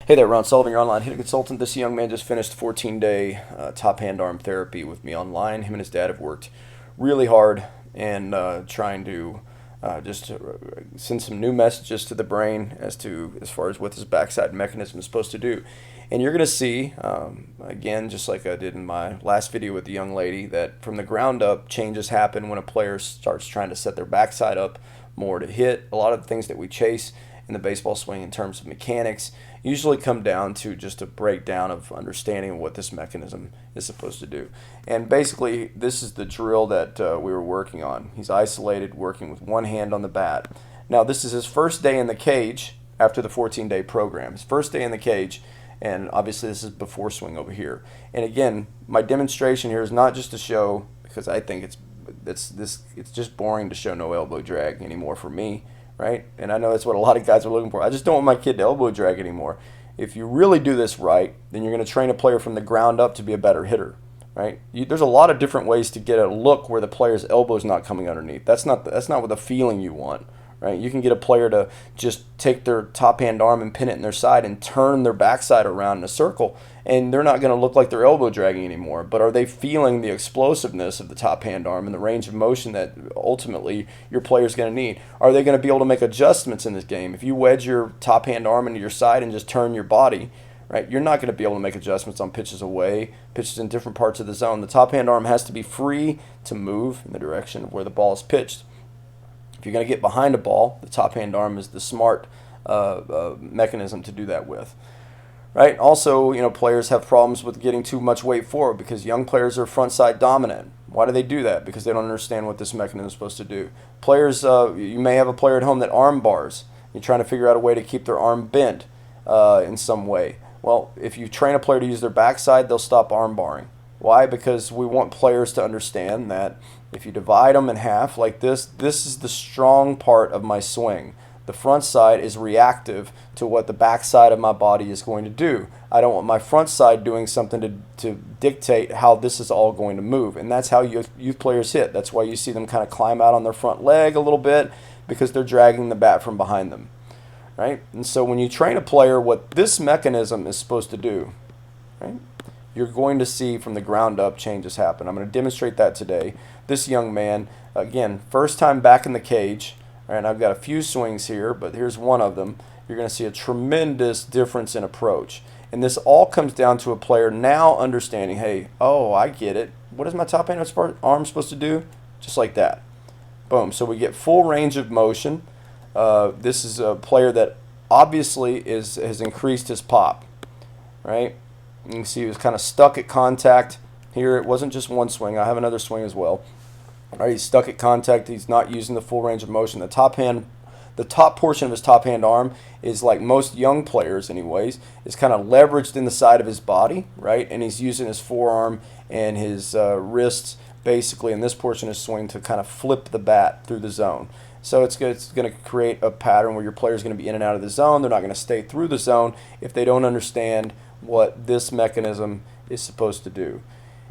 Hey there, Ron Sullivan, your online hitting consultant. This young man just finished 14-day top hand arm therapy with me online. Him and his dad have worked really hard and trying to just send some new messages to the brain as far as what this backside mechanism is supposed to do. And you're going to see, again, just like I did in my last video with the young lady, that from the ground up, changes happen when a player starts trying to set their backside up more to hit. A lot of the things that we chase in the baseball swing in terms of mechanics usually come down to just a breakdown of understanding of what this mechanism is supposed to do. And basically, this is the drill that we were working on. He's isolated, working with one hand on the bat. Now, this is his first day in the cage after the 14-day program. His first day in the cage, and obviously this is before swing over here. And again, my demonstration here is not just to show, because I think it's just boring to show no elbow drag anymore for me. Right? And I know that's what a lot of guys are looking for. I just don't want my kid to elbow drag anymore. If you really do this right, then you're going to train a player from the ground up to be a better hitter. Right? There's a lot of different ways to get a look where the player's elbow is not coming underneath. That's not what the feeling you want. Right? You can get a player to just take their top hand arm and pin it in their side and turn their backside around in a circle, and they're not going to look like they're elbow dragging anymore. But are they feeling the explosiveness of the top hand arm and the range of motion that ultimately your player's going to need? Are they going to be able to make adjustments in this game? If you wedge your top hand arm into your side and just turn your body, right, you're not going to be able to make adjustments on pitches away, pitches in different parts of the zone. The top hand arm has to be free to move in the direction of where the ball is pitched. If you're going to get behind a ball, the top hand arm is the smart mechanism to do that with. Right? Also, players have problems with getting too much weight forward because young players are front side dominant. Why do they do that? Because they don't understand what this mechanism is supposed to do. Players, you may have a player at home that arm bars. You're trying to figure out a way to keep their arm bent in some way. Well, if you train a player to use their backside, they'll stop arm barring. Why? Because we want players to understand that if you divide them in half like this is the strong part of my swing. The front side is reactive to what the back side of my body is going to do. I don't want my front side doing something to dictate how this is all going to move. And that's how youth players hit. That's why you see them kind of climb out on their front leg a little bit, because they're dragging the bat from behind them. Right? And so when you train a player what this mechanism is supposed to do, right, you're going to see from the ground up changes happen. I'm going to demonstrate that today. This young man, again, first time back in the cage. And I've got a few swings here, but here's one of them. You're going to see a tremendous difference in approach. And this all comes down to a player now understanding, hey, oh, I get it. What is my top hand arm supposed to do? Just like that. Boom. So we get full range of motion. This is a player that obviously has increased his pop. Right? You can see he was kind of stuck at contact. Here, it wasn't just one swing. I have another swing as well. All right, he's stuck at contact. He's not using the full range of motion. The top portion of his top hand arm is, like most young players anyways, is kind of leveraged in the side of his body, right? And he's using his forearm and his wrists basically in this portion of his swing to kind of flip the bat through the zone. So it's going to create a pattern where your player is going to be in and out of the zone. They're not going to stay through the zone if they don't understand what this mechanism is supposed to do.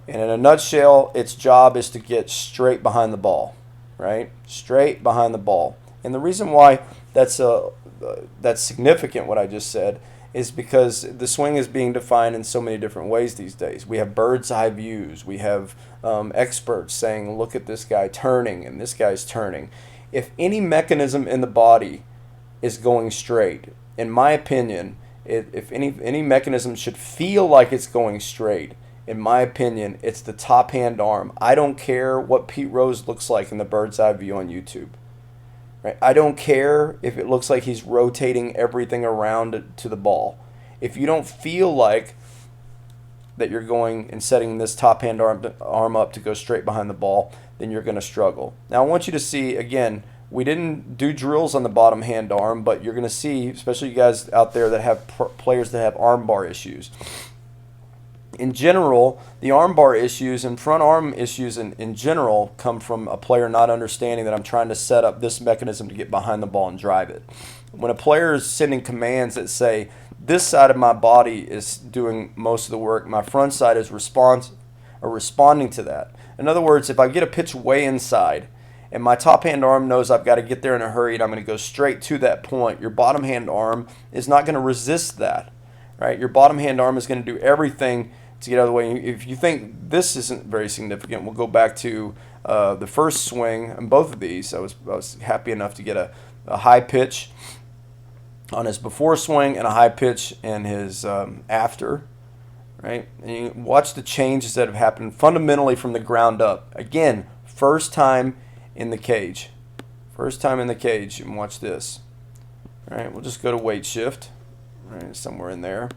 And in a nutshell, its job is to get straight behind the ball, right? Straight behind the ball. And the reason why that's significant, what I just said, is because the swing is being defined in so many different ways these days. We have bird's eye views. We have experts saying, look at this guy turning and this guy's turning. If any mechanism in the body is going straight, in my opinion, if any mechanism should feel like it's going straight, in my opinion, it's the top hand arm. I don't care what Pete Rose looks like in the bird's eye view on YouTube. Right? I don't care if it looks like he's rotating everything around to the ball. If you don't feel like that you're going and setting this top hand arm up to go straight behind the ball, then you're going to struggle. Now I want you to see, again, we didn't do drills on the bottom hand arm, but you're going to see, especially you guys out there that have players that have arm bar issues. In general, the arm bar issues and front arm issues in general come from a player not understanding that I'm trying to set up this mechanism to get behind the ball and drive it. When a player is sending commands that say, this side of my body is doing most of the work, my front side is responding to that. In other words, if I get a pitch way inside and my top hand arm knows I've got to get there in a hurry and I'm going to go straight to that point, your bottom hand arm is not going to resist that. right? Your bottom hand arm is going to do everything to get out of the way. If you think this isn't very significant, we'll go back to the first swing on both of these. I was happy enough to get a high pitch on his before swing and a high pitch in his after, right? And you watch the changes that have happened fundamentally from the ground up. Again, first time in the cage. First time in the cage, and watch this. All right, we'll just go to weight shift, right, somewhere in there.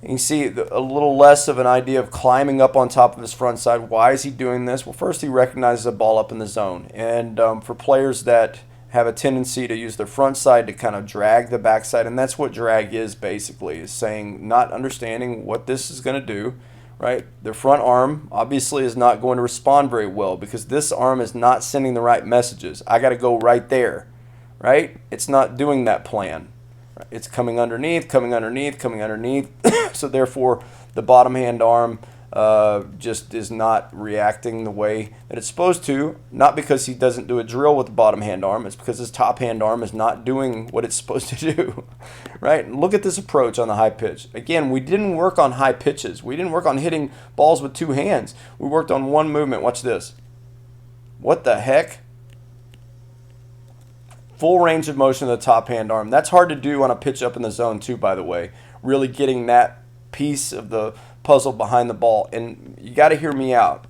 You can see a little less of an idea of climbing up on top of his front side. Why is he doing this? Well, first he recognizes a ball up in the zone. And for players that have a tendency to use their front side to kind of drag the backside, and that's what drag is basically, is saying not understanding what this is going to do, right? Their front arm obviously is not going to respond very well because this arm is not sending the right messages. I got to go right there, right? It's not doing that plan. It's coming underneath, coming underneath, coming underneath. So therefore, the bottom hand arm just is not reacting the way that it's supposed to. Not because he doesn't do a drill with the bottom hand arm. It's because his top hand arm is not doing what it's supposed to do. Right? And look at this approach on the high pitch. Again, we didn't work on high pitches. We didn't work on hitting balls with two hands. We worked on one movement. Watch this. What the heck? Full range of motion of the top hand arm. That's hard to do on a pitch up in the zone too, by the way. Really getting that piece of the puzzle behind the ball. And you got to hear me out.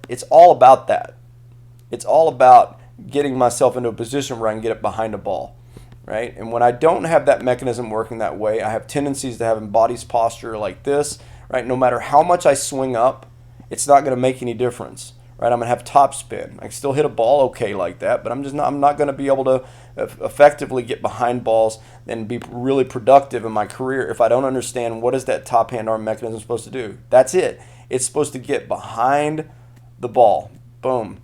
It's all about that. It's all about getting myself into a position where I can get it behind a ball, right? And when I don't have that mechanism working that way, I have tendencies to have in body's posture like this, right? No matter how much I swing up, it's not going to make any difference. Right, I'm gonna have top spin. I can still hit a ball okay like that, but I'm not gonna be able to effectively get behind balls and be really productive in my career if I don't understand what is that top hand arm mechanism supposed to do. That's it. It's supposed to get behind the ball. Boom.